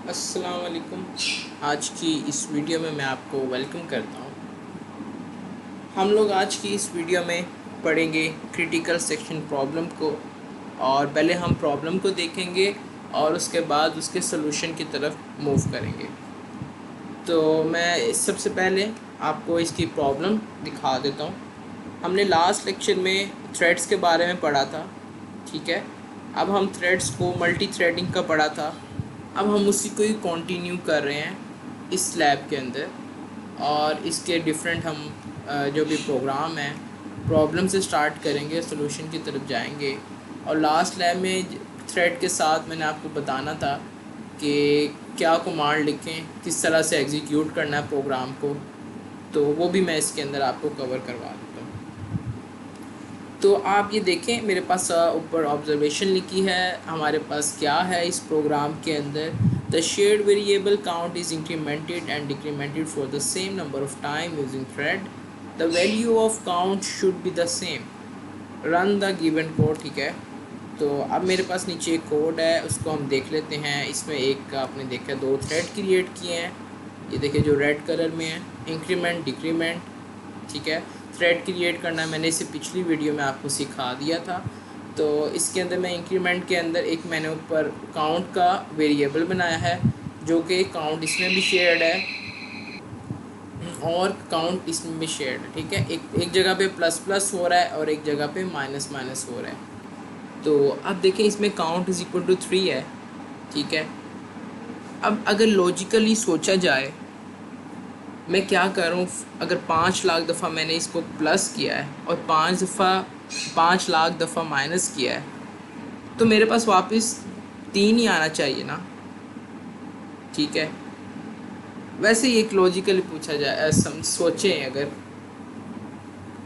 अस्सलाम वालेकुम। आज की इस वीडियो में मैं आपको वेलकम करता हूँ। हम लोग आज की इस वीडियो में पढ़ेंगे क्रिटिकल सेक्शन प्रॉब्लम को, और पहले हम प्रॉब्लम को देखेंगे और उसके बाद उसके सलूशन की तरफ मूव करेंगे। तो मैं सबसे पहले आपको इसकी प्रॉब्लम दिखा देता हूँ। हमने लास्ट लेक्चर में थ्रेड्स के बारे में पढ़ा था, ठीक है। अब हम थ्रेड्स को मल्टी थ्रेडिंग का पढ़ा था, अब हम उसी को ही कंटिन्यू कर रहे हैं इस लैब के अंदर। और इसके डिफरेंट हम जो भी प्रोग्राम है, प्रॉब्लम से स्टार्ट करेंगे, सॉल्यूशन की तरफ जाएंगे। और लास्ट लैब में थ्रेड के साथ मैंने आपको बताना था कि क्या कमांड लिखें, किस तरह से एग्जीक्यूट करना है प्रोग्राम को, तो वो भी मैं इसके अंदर आपको कवर करवा देता हूँ। तो आप ये देखें, मेरे पास ऊपर ऑब्जर्वेशन लिखी है। हमारे पास क्या है इस प्रोग्राम के अंदर? The shared variable count is incremented and डिक्रीमेंटेड for the same number of time using thread. The value of count should be the same. Run the given code, ठीक है। तो अब मेरे पास नीचे एक कोड है, उसको हम देख लेते हैं। इसमें एक आपने देखा, दो थ्रेड क्रिएट किए हैं। ये देखिए जो रेड कलर में है, इंक्रीमेंट डिक्रीमेंट, ठीक है। थ्रेड क्रिएट करना मैंने इसे पिछली वीडियो में आपको सिखा दिया था। तो इसके अंदर मैं इंक्रीमेंट के अंदर एक मैंने ऊपर काउंट का वेरिएबल बनाया है, जो कि काउंट इसमें भी शेयर्ड है और काउंट इसमें भी शेयर्ड है, ठीक है। एक जगह पे प्लस प्लस हो रहा है और एक जगह पे माइनस माइनस हो रहा है। तो अब देखें, इसमें काउंट इज इक्वल टू 3 है, ठीक है। अब अगर लॉजिकली सोचा जाए, मैं क्या करूँ, अगर 5 लाख दफ़ा मैंने इसको प्लस किया है और 5 लाख दफ़ा माइनस किया है, तो मेरे पास वापस 3 ही आना चाहिए ना, ठीक है। वैसे ही एक लॉजिकली पूछा जाए, सोचें अगर,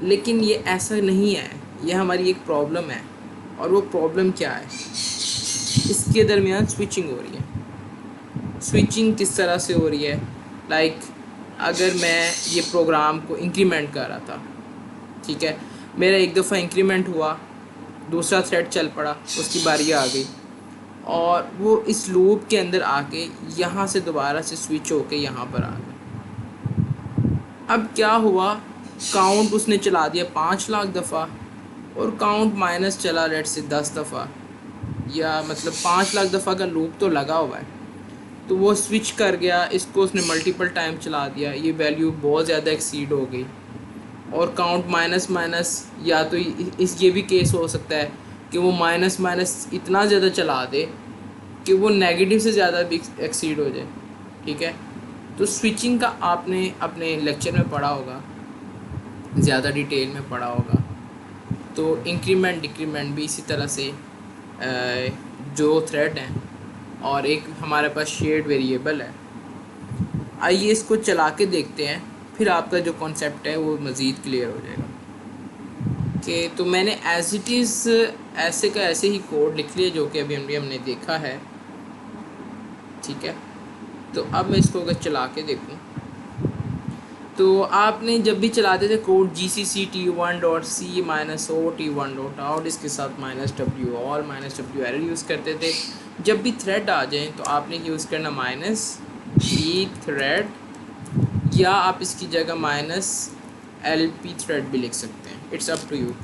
लेकिन ये ऐसा नहीं है। ये हमारी एक प्रॉब्लम है, और वो प्रॉब्लम क्या है, इसके दरमियान स्विचिंग हो रही है। स्विचिंग किस तरह से हो रही है? लाइक अगर मैं ये प्रोग्राम को इंक्रीमेंट कर रहा था, ठीक है, मेरा एक दफ़ा इंक्रीमेंट हुआ, दूसरा थ्रेड चल पड़ा, उसकी बारी आ गई, और वो इस लूप के अंदर आके यहाँ से दोबारा से स्विच होके यहाँ पर आ गया। अब क्या हुआ, काउंट उसने चला दिया 5 लाख दफ़ा, और काउंट माइनस चला रेट से 10 दफ़ा, या मतलब 5 लाख दफ़ा का लूप तो लगा हुआ है। तो वो स्विच कर गया, इसको उसने मल्टीपल टाइम चला दिया, ये वैल्यू बहुत ज़्यादा एक्सीड हो गई, और काउंट माइनस माइनस, या तो इस ये भी केस हो सकता है कि वो माइनस माइनस इतना ज़्यादा चला दे कि वो नेगेटिव से ज़्यादा भी एक्सीड हो जाए, ठीक है। तो स्विचिंग का आपने अपने लेक्चर में पढ़ा होगा, ज़्यादा डिटेल में पढ़ा होगा। तो इंक्रीमेंट डिक्रीमेंट भी इसी तरह से जो थ्रेड हैं, और एक हमारे पास शेयर्ड वेरिएबल है। आइए इसको चला के देखते हैं, फिर आपका जो कॉन्सेप्ट है वो मज़ीद क्लियर हो जाएगा। कि तो मैंने एज इट इज़ ऐसे का ऐसे ही कोड लिख लिया, जो कि अभी हमने देखा है, ठीक है। तो अब मैं इसको अगर चला के देखूँ, तो आपने जब भी चलाते थे कोड gcc t1.c-o t1.out, इसके साथ -w और -w एरर यूज़ करते थे। जब भी थ्रेड आ जाए तो आपने यूज़ करना -e थ्रेड, या आप इसकी जगह -lp थ्रेड भी लिख सकते हैं, इट्स अप टू यू।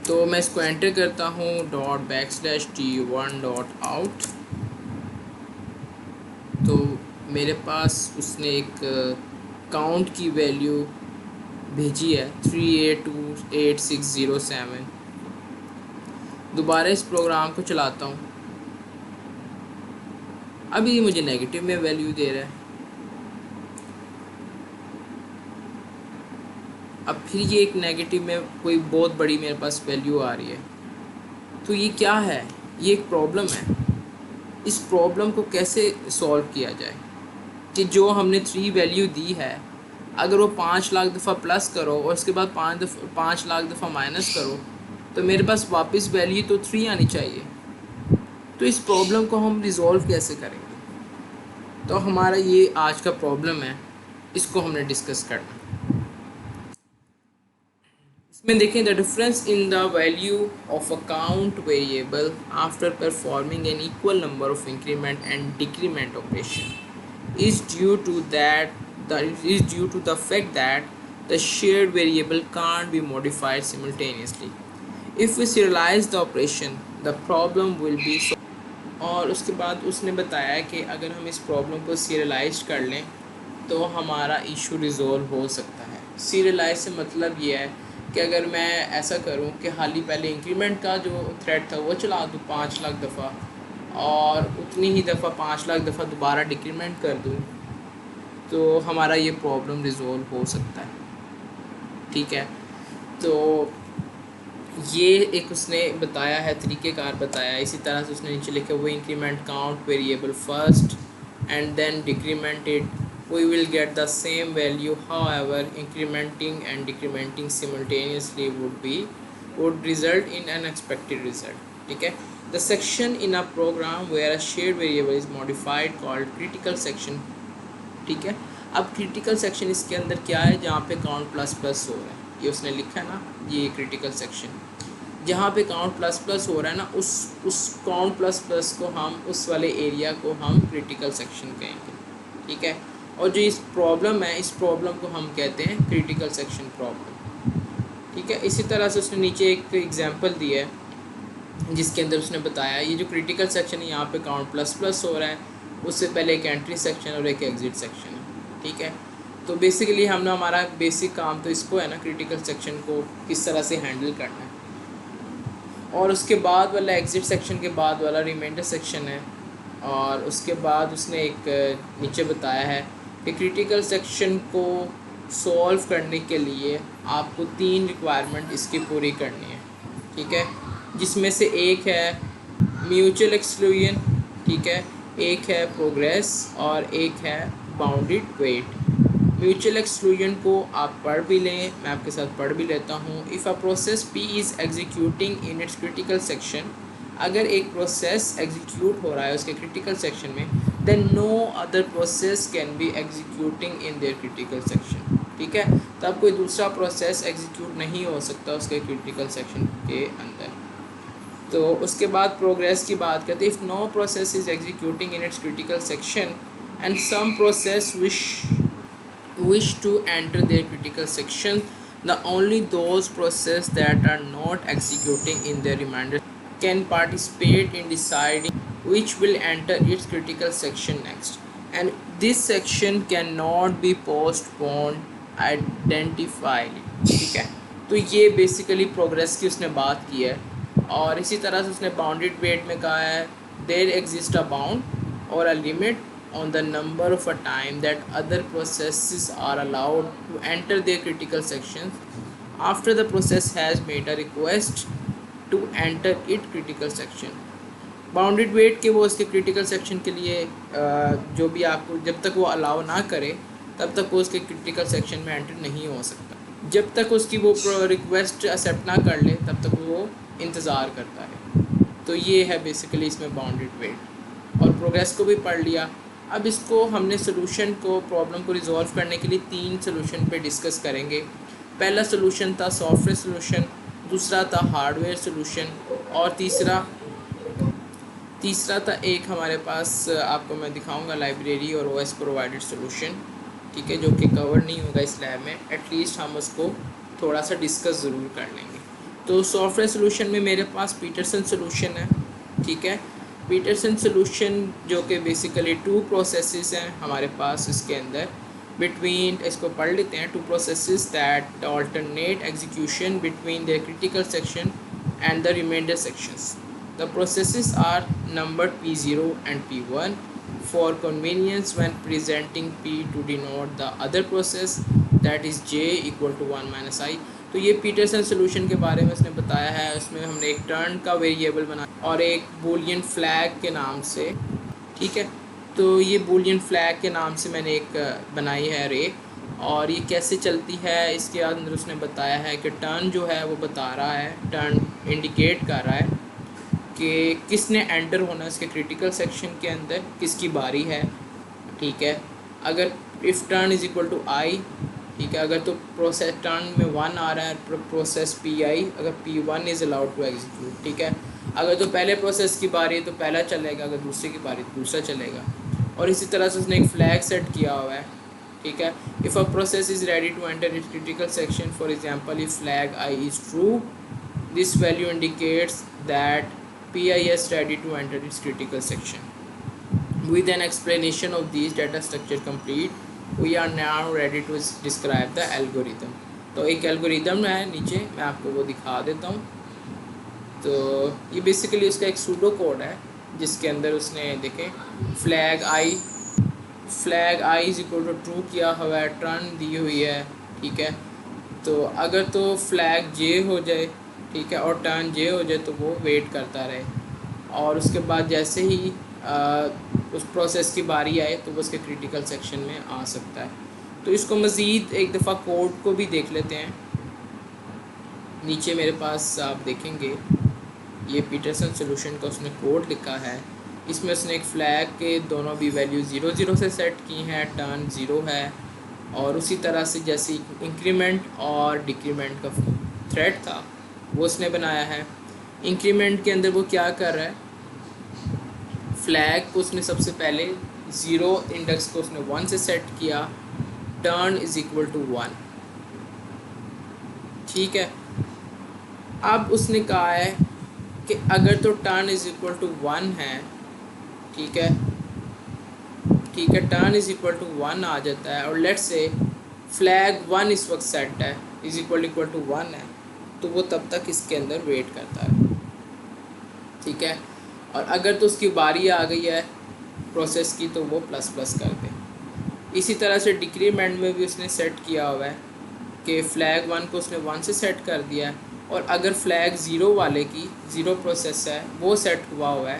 तो मैं इसको एंटर करता हूँ .t1.out। तो मेरे पास उसने एक काउंट की वैल्यू भेजी है 382607। दोबारा इस प्रोग्राम को चलाता हूँ, अभी मुझे नेगेटिव में वैल्यू दे रहा है। अब फिर ये एक नेगेटिव में कोई बहुत बड़ी मेरे पास वैल्यू आ रही है। तो ये क्या है? ये एक प्रॉब्लम है। इस प्रॉब्लम को कैसे सॉल्व किया जाए कि जो हमने 3 वैल्यू दी है, अगर वो 5 लाख दफ़ा प्लस करो और उसके बाद 5 लाख दफ़ा माइनस करो, तो मेरे पास वापस वैल्यू तो 3 आनी चाहिए। तो इस प्रॉब्लम को हम रिज़ॉल्व कैसे करेंगे? तो हमारा ये आज का प्रॉब्लम है, इसको हमने डिस्कस करना। इसमें देखें the difference in the value of a count variable after performing an equal number of increment and decrement operation is due to the fact that the shared variable can't be modified simultaneously. If we serialize the operation, the problem will be solved. और उसके बाद उसने बताया कि अगर हम इस problem को सीरियलाइज कर लें तो हमारा इशू रिज़ोल्व हो सकता है। सीरियलाइज से मतलब ये है कि अगर मैं ऐसा करूं कि हाल ही पहले इंक्रीमेंट का जो थ्रेड था वो चला दूं 5 लाख दफ़ा और उतनी ही दफ़ा 5 लाख दफ़ा दोबारा डिक्रीमेंट कर दूं तो हमारा ये प्रॉब्लम रिज़ोल्व हो सकता है। ठीक है, तो ये एक उसने बताया है, तरीक़ेकार बताया। इसी तरह से उसने नीचे लिखा वो increment count variable first and then decrement it, we will get the same value. However, incrementing and decrementing simultaneously would result in an expected result. ठीक है, the section in a program where a shared variable is modified called critical section. ठीक है, अब critical section इसके अंदर क्या है, जहाँ पे काउंट प्लस प्लस हो रहा है, ये उसने लिखा है ना, ये critical section जहाँ पे काउंट प्लस प्लस हो रहा है ना, उस काउंट प्लस प्लस को हम उस वाले एरिया को हम क्रिटिकल सेक्शन कहेंगे। ठीक है, और जो इस प्रॉब्लम है, इस प्रॉब्लम को हम कहते हैं क्रिटिकल सेक्शन प्रॉब्लम। ठीक है, इसी तरह से उसने नीचे एक एग्जांपल दिया है जिसके अंदर उसने बताया ये जो क्रिटिकल सेक्शन है यहाँ पे काउंट प्लस प्लस हो रहा है, उससे पहले एक एंट्री सेक्शन और एक एग्जिट सेक्शन है। ठीक है, तो बेसिकली हमने हमारा बेसिक काम तो इसको है ना, क्रिटिकल सेक्शन को किस तरह से हैंडल करना है, और उसके बाद वाला एग्ज़िट सेक्शन के बाद वाला रिमाइंडर सेक्शन है। और उसके बाद उसने एक नीचे बताया है कि क्रिटिकल सेक्शन को सॉल्व करने के लिए आपको 3 रिक्वायरमेंट इसकी पूरी करनी है। ठीक है, जिसमें से एक है म्यूचुअल एक्सक्लूजन, ठीक है, एक है प्रोग्रेस और एक है बाउंडेड वेट। म्यूचुअल एक्सक्लूजन को आप पढ़ भी लें, मैं आपके साथ पढ़ भी लेता हूँ। If a process P is executing in its critical section, अगर एक प्रोसेस एग्जीक्यूट हो रहा है उसके क्रिटिकल सेक्शन में, then no other process can be executing in their critical section. ठीक है, तब कोई दूसरा प्रोसेस एग्जीक्यूट नहीं हो सकता उसके क्रिटिकल सेक्शन के अंदर। तो उसके बाद प्रोग्रेस की बात करते हैं। If no process is executing in its critical section and some process wish to enter their critical section, the only those processes that are not executing in their remainder can participate in deciding which will enter its critical section next, and this section cannot be postponed identifiably. ठीक है, तो ये basically progress की उसने बात की है। और इसी तरह से उसने बाउंडेड वेट में कहा है देयर एग्जिस्ट अ बाउंड और a limit on the number of a time that other processes are allowed to enter their critical sections after the process has made a request to enter its critical section. Bounded wait के वो उसके critical section के लिए जो भी आपको जब तक वो अलाउ ना करे तब तक वो उसके क्रिटिकल सेक्शन में एंटर नहीं हो सकता। जब तक उसकी वो रिक्वेस्ट एक्सेप्ट ना कर ले तब तक वो इंतज़ार करता है। तो ये है बेसिकली इसमें बाउंडेड वेट। और प्रोग्रेस को भी पढ़ लिया। अब इसको हमने सोल्यूशन को, प्रॉब्लम को रिजॉल्व करने के लिए 3 सोल्यूशन पे डिस्कस करेंगे। पहला सोल्यूशन था सॉफ्टवेयर सोल्यूशन, दूसरा था हार्डवेयर सोल्यूशन और तीसरा था एक हमारे पास आपको मैं दिखाऊंगा लाइब्रेरी और ओएस प्रोवाइडेड सोल्यूशन। ठीक है, जो कि कवर नहीं होगा इस लैब में, एटलीस्ट हम उसको थोड़ा सा डिस्कस ज़रूर कर लेंगे। तो सॉफ्टवेयर सोल्यूशन में मेरे पास पीटरसन सोल्यूशन है। ठीक है, पीटरसन सोल्यूशन जो कि बेसिकली 2 प्रोसेसेस हैं हमारे पास इसके अंदर बिटवीन, इसको पढ़ लेते हैं। 2 processes that alternate execution between the critical section and the reminder sections. The processes are numbered P0 and P1 for convenience when presenting P to denote the other process, that is J equal to 1 minus I। तो ये Peterson solution के बारे में उसने बताया है। उसमें हमने एक टर्न का वेरिएबल बनाया और एक बूलियन फ्लैग के नाम से। ठीक है, तो ये बूलियन फ्लैग के नाम से मैंने एक बनाई है रे, और ये कैसे चलती है इसके अंदर उसने बताया है कि टर्न जो है वो बता रहा है, टर्न इंडिकेट कर रहा है कि किसने एंटर होना है इसके क्रिटिकल सेक्शन के अंदर, किसकी बारी है। ठीक है, अगर if turn is equal to I ठीक है। अगर तो प्रोसेस टर्न में 1 आ रहा है, प्रोसेस पी आई, अगर P1 is allowed to execute, ठीक है। अगर तो पहले प्रोसेस की बारी है तो पहला चलेगा, अगर दूसरे की बारी तो दूसरा चलेगा। और इसी तरह से उसने एक फ्लैग सेट किया हुआ है, ठीक है। If a process is ready to enter its critical section, for example if flag I is true, this value indicates that P I is ready to enter its critical section. With an explanation of these data structure complete, we are now ready to describe the algorithm. तो एक algorithm है नीचे, मैं आपको वो दिखा देता हूँ। तो ये बेसिकली उसका एक सूडो कोड है जिसके अंदर उसने देखें flag I is equal to true किया हुआ है, टर्न दी हुई है, ठीक है। तो अगर तो फ्लैग जे हो जाए, ठीक है, और टर्न जे हो जाए तो वो वेट करता रहे, और उसके बाद जैसे ही उस प्रोसेस की बारी आए तो वो उसके क्रिटिकल सेक्शन में आ सकता है। तो इसको मज़ीद एक दफ़ा कोड को भी देख लेते हैं। नीचे मेरे पास आप देखेंगे ये पीटरसन सॉल्यूशन का उसने कोड लिखा है। इसमें उसने एक फ्लैग के दोनों भी वैल्यू 0 0 से सेट की हैं, टर्न 0 है, और उसी तरह से जैसे इंक्रीमेंट और डिक्रीमेंट का थ्रेड था वो उसने बनाया है। इंक्रीमेंट के अंदर वो क्या कर रहा है, फ्लैग को उसने सबसे पहले 0 इंडेक्स को उसने 1 से सेट किया, टर्न इज़ इक्वल टू 1, ठीक है। अब उसने कहा है कि अगर तो टर्न इज़ इक्वल टू 1 है, ठीक है, ठीक है, टर्न इज़ इक्वल टू 1 आ जाता है, और लेट्स से फ्लैग 1 इस वक्त सेट है, इज़ इक्वल टू 1 है, तो वो तब तक इसके अंदर वेट करता है, ठीक है। और अगर तो उसकी बारी आ गई है प्रोसेस की तो वो प्लस प्लस कर दे। इसी तरह से डिक्रीमेंट में भी उसने सेट किया हुआ है कि फ्लैग 1 को उसने 1 से सेट कर दिया है, और अगर फ्लैग 0 वाले की 0 प्रोसेस है वो सेट हुआ है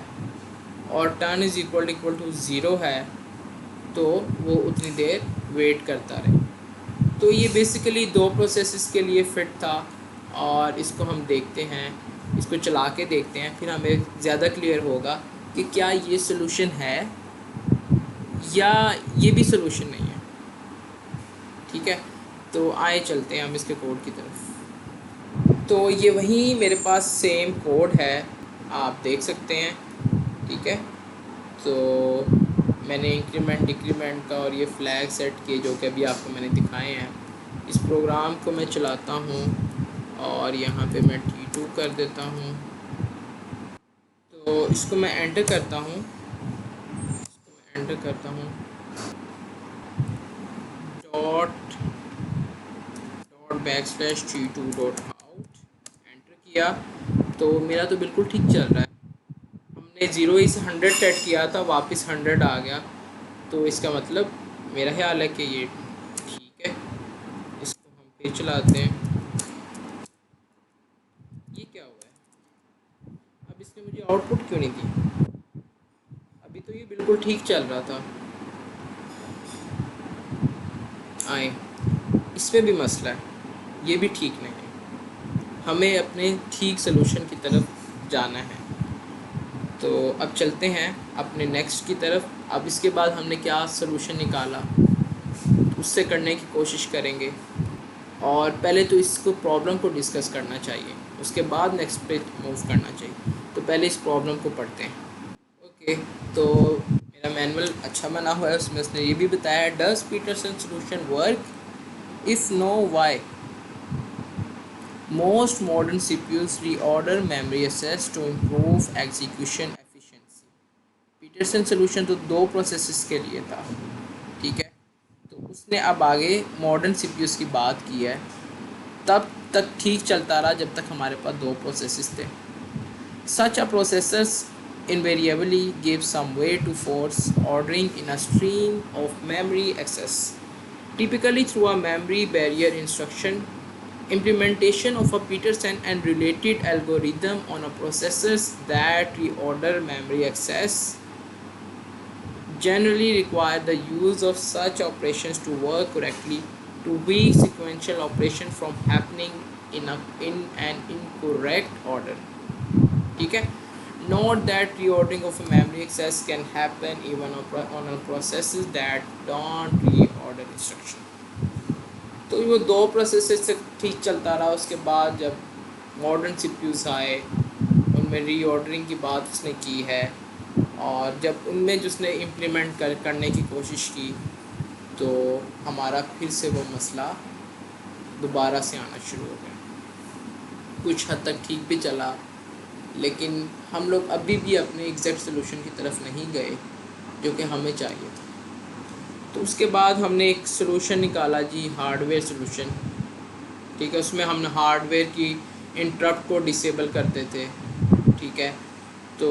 और टर्न इज़ इक्वल टू 0 है, तो वो उतनी देर वेट करता रहे। तो ये बेसिकली दो प्रोसेसेस के लिए फ़िट था, और इसको हम देखते हैं, इसको चला के देखते हैं, फिर हमें ज़्यादा क्लियर होगा कि क्या ये सोल्यूशन है या ये भी सोल्यूशन नहीं है, ठीक है। तो आए चलते हैं हम इसके कोड की तरफ। तो ये वही मेरे पास सेम कोड है, आप देख सकते हैं, ठीक है। तो मैंने इंक्रीमेंट डिक्रीमेंट का और ये फ्लैग सेट किए जो कि अभी आपको मैंने दिखाए हैं। इस प्रोग्राम को मैं चलाता हूँ और यहाँ पे मैं T2 कर देता हूँ। तो इसको मैं एंटर करता हूँ, डॉट ./T2.out एंटर किया तो मेरा तो बिल्कुल ठीक चल रहा है। हमने 0 से 100 सेट किया था, वापस 100 आ गया, तो इसका मतलब मेरा ख्याल है कि ये ठीक है। इसको हम फिर चलाते हैं। ये क्या हुआ है, अब इसने मुझे आउटपुट क्यों नहीं दी? अभी तो ये बिल्कुल ठीक चल रहा था। आए, इसमें भी मसला है, ये भी ठीक नहीं है। हमें अपने ठीक सलूशन की तरफ जाना है। तो अब चलते हैं अपने नेक्स्ट की तरफ। अब इसके बाद हमने क्या सलूशन निकाला उससे करने की कोशिश करेंगे, और पहले तो इसको प्रॉब्लम को डिस्कस करना चाहिए, उसके बाद नेक्स्ट पे मूव करना चाहिए। तो पहले इस प्रॉब्लम को पढ़ते हैं। ओके, तो मेरा मैनुअल अच्छा बना हुआ है, उसमें उसने ये भी बताया, does Peterson solution work, if no why. Most modern CPUs reorder memory access to improve execution efficiency. Peterson solution तो दो प्रोसेसेस के लिए था, ठीक है। तो उसने अब आगे मॉडर्न CPUs की बात की है। तब तक ठीक चलता रहा जब तक हमारे पास दो प्रोसेसेस थे। Such a processors invariably give some way to force ordering in a stream of memory access, typically through a memory barrier instruction. Implementation of a Peterson and related algorithm on a processors that reorder memory access generally require the use of such operations to work correctly to weak sequential operation from happening in an incorrect order, ठीक है। Note that reordering of a memory access can happen even on a processes that don't reorder instruction. तो वो 2 process से ठीक चलता रहा। उसके बाद जब मॉडर्न सीपीयूज़ आए, उनमें रीऑर्डरिंग की बात उसने की है, और जब उनमें जिसने इम्प्लीमेंट करने की कोशिश की, तो हमारा फिर से वो मसला दोबारा से आना शुरू हो गया। कुछ हद तक ठीक भी चला, लेकिन हम लोग अभी भी अपने एग्जैक्ट सोल्यूशन की तरफ नहीं गए जो कि हमें चाहिए था। तो उसके बाद हमने एक सोल्यूशन निकाला जी, हार्डवेयर सोल्यूशन। ठीक है, उसमें हम हार्डवेयर की इंटरप्ट को डिसेबल करते थे। ठीक है, तो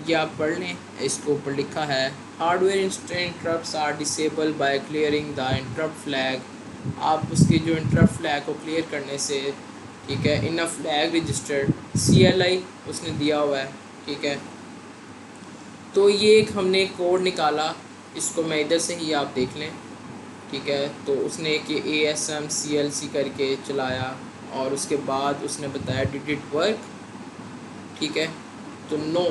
ये आप पढ़ लें, इसको ऊपर लिखा है, hardware interrupts are disable by clearing the interrupt flag. आप उसकी जो इंटरप्ट फ्लैग को क्लियर करने से, ठीक है, इन अ फ्लैग रजिस्टर्ड CLI उसने दिया हुआ है। ठीक है, तो ये एक हमने कोड निकाला, इसको मैं इधर से ही आप देख लें। ठीक है, तो उसने एक ASM CLC करके चलाया, और उसके बाद उसने बताया डिड इट वर्क। ठीक है, तो no,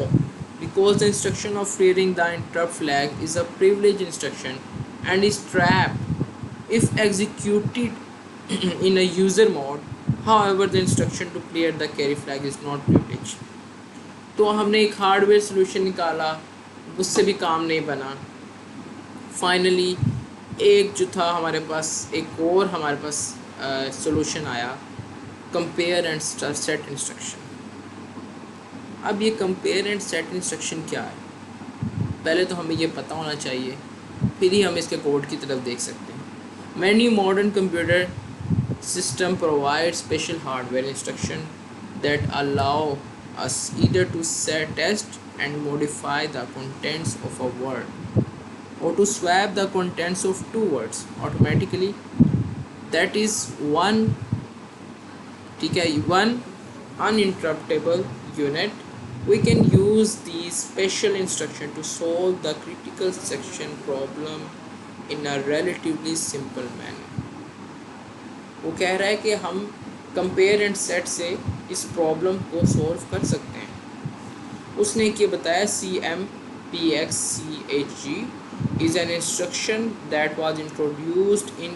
because the instruction of clearing the interrupt flag is a privilege instruction and is trap if executed in a user mode. However the instruction to clear the carry flag is not privilege. तो हमने एक hardware solution निकाला, उससे भी काम नहीं बना। Finally एक जो था हमारे पास, एक और हमारे पास सोल्यूशन आया, कंपेयर एंड सेट इंस्ट्रक्शन। अब ये कंपेयर एंड सेट इंस्ट्रक्शन क्या है, पहले तो हमें ये पता होना चाहिए, फिर ही हम इसके कोड की तरफ देख सकते हैं। Many modern computer system provides special hardware instruction that allow us either to set test and modify the contents of a word, or to swap the contents of two words automatically. That is one, ठीक है, one uninterruptible unit. We can use these special instruction to solve the critical section problem in a relatively simple manner. वो कह रहा है कि हम compare and set से इस प्रॉब्लम को सॉल्व कर सकते हैं। उसने ये बताया, CMPXCHG is an instruction that was introduced in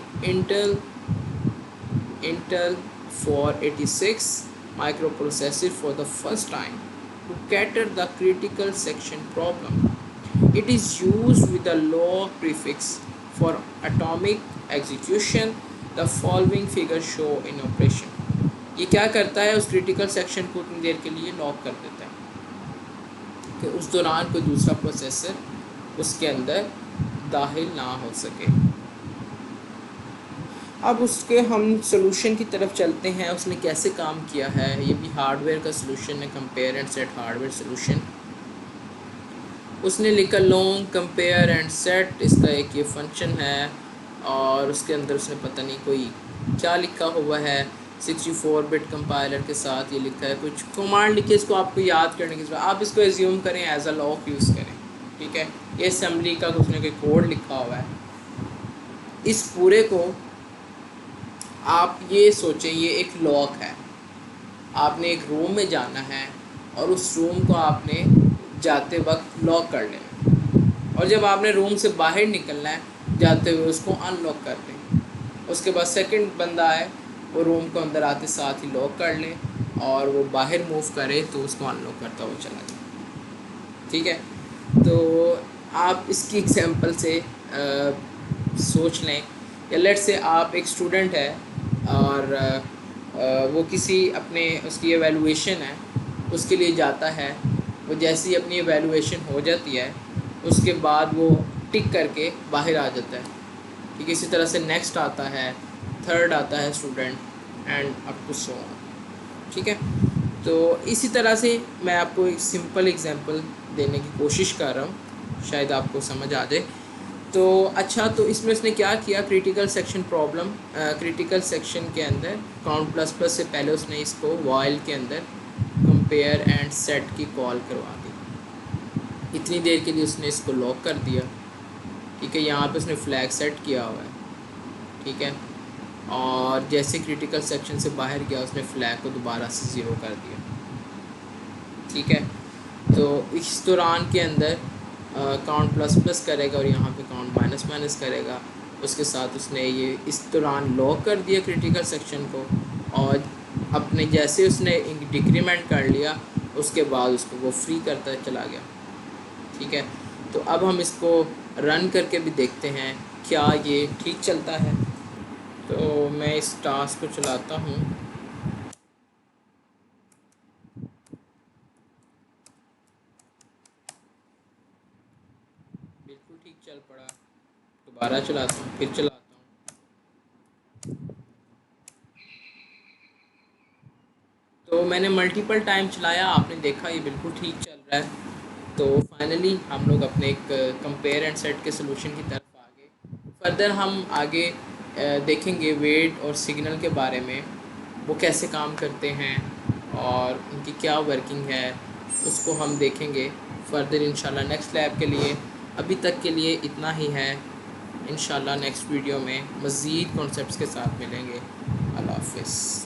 Intel 486 microprocessor for the first time to cater the critical section problem. It is used with the low prefix for atomic execution. The following figure show in operation. ये क्या करता है, उस critical section को उतनी देर के लिए lock कर देता है कि उस दौरान कोई दूसरा प्रोसेसर उसके अंदर दाखिल ना हो सके। अब उसके हम सोल्यूशन की तरफ चलते हैं, उसने कैसे काम किया है। ये भी हार्डवेयर का सोल्यूशन है, compare and set hardware solution. उसने लिखा लॉन्ग कंपेयर एंड सेट, इसका एक ये फंक्शन है, और उसके अंदर उसने पता नहीं कोई क्या लिखा हुआ है, 64 बिट कंपाइलर के साथ ये लिखा है, कुछ कमांड लिखे, इसको आपको याद करने की जरूरत, आप इसको एज्यूम करें एज अ लॉक यूज़ करें। ठीक है, ये असेंबली का उसने कोई कोड लिखा हुआ है। इस पूरे को आप ये सोचें, ये एक लॉक है, आपने एक रूम में जाना है और उस रूम को आपने जाते वक्त लॉक कर लेना, और जब आपने रूम से बाहर निकलना है जाते हुए उसको अनलॉक कर लें। उसके बाद सेकंड बंदा आए, वो रूम को अंदर आते साथ ही लॉक कर लें, और वो बाहर मूव करे तो उसको अनलॉक करता हुआ चला जाए। ठीक है, तो आप इसकी एग्जांपल से सोच लें, या लेट से आप एक स्टूडेंट है और वो किसी अपने उसकी एवेलुएशन है उसके लिए जाता है। वो जैसे ही अपनी एवेलुएशन हो जाती है उसके बाद वो टिक करके बाहर आ जाता है। ठीक है, इसी तरह से नेक्स्ट आता है, थर्ड आता है student, and up to so on. ठीक है, तो इसी तरह से मैं आपको एक सिंपल एग्जांपल देने की कोशिश कर रहा हूँ, शायद आपको समझ आ जाए। तो अच्छा, तो इसमें उसने क्या किया, critical section problem, critical section के अंदर काउंट प्लस प्लस से पहले उसने इसको वाइल के अंदर कंपेयर एंड सेट की कॉल करवा दी। इतनी देर के लिए उसने इसको लॉक कर दिया। ठीक है, यहाँ पे उसने फ्लैग सेट किया हुआ है। ठीक है, और जैसे क्रिटिकल सेक्शन से बाहर गया उसने फ्लैग को दोबारा से ज़ीरो कर दिया। ठीक है, तो इस दौरान के अंदर काउंट प्लस प्लस करेगा और यहाँ पे काउंट माइनस माइनस करेगा। उसके साथ उसने ये इस दौरान लॉक कर दिया क्रिटिकल सेक्शन को, और अपने जैसे उसने डिक्रीमेंट कर लिया उसके बाद उसको वो फ्री करता चला गया। ठीक है, तो अब हम इसको रन करके भी देखते हैं क्या ये ठीक चलता है। तो मैं इस टास्क को चलाता हूँ। बिल्कुल ठीक चल पड़ा। दोबारा चलाता हूँ, फिर चलाता हूँ। तो मैंने मल्टीपल टाइम चलाया, आपने देखा ये बिल्कुल ठीक चल रहा है। तो फाइनली हम लोग अपने एक कंपेयर एंड सेट के सोल्यूशन की तरफ आ गए। फर्दर हम आगे देखेंगे वेट और सिग्नल के बारे में, वो कैसे काम करते हैं और उनकी क्या वर्किंग है, उसको हम देखेंगे फर्दर इंशाल्लाह नेक्स्ट लैब के लिए। अभी तक के लिए इतना ही है। इंशाल्लाह नेक्स्ट वीडियो में मज़ीद कॉन्सेप्ट्स के साथ मिलेंगे। अल्लाह हाफ़िज़।